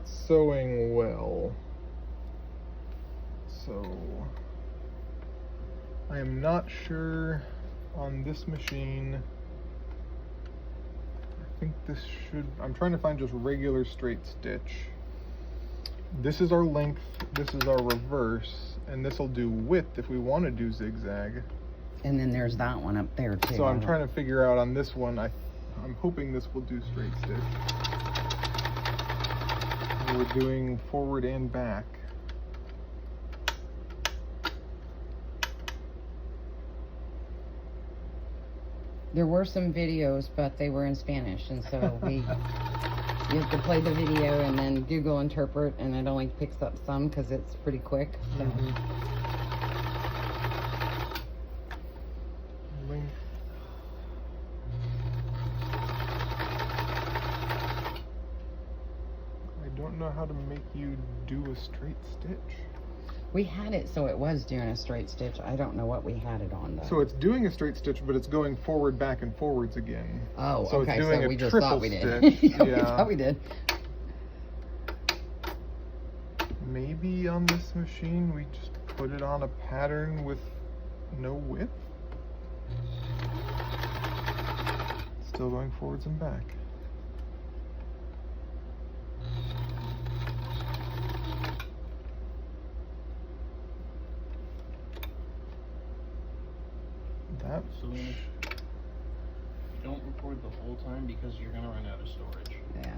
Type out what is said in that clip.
not sewing well. So I am not sure on this machine. I think this should, I'm trying to find just regular straight stitch. This is our length, this is our reverse, and this will do width if we want to do zigzag. And then there's that one up there too. So I'm trying to figure out on this one, I'm hoping this will do straight stitch. And we're doing forward and back. There were some videos, but they were in Spanish, and so you have to play the video and then Google interpret, and it only picks up some because it's pretty quick. So. Length. I don't know how to make you do a straight stitch. We had it so it was doing a straight stitch. I don't know what we had it on though. So it's doing a straight stitch, but it's going forward, back, and forwards again. Oh, so okay. It's doing So we a just triple thought we did. stitch. Yeah, we Yeah. thought we did. Maybe on this machine we just put it on a pattern with no width. Still going forwards and back. That So don't record the whole time because you're gonna run out of storage. Yeah.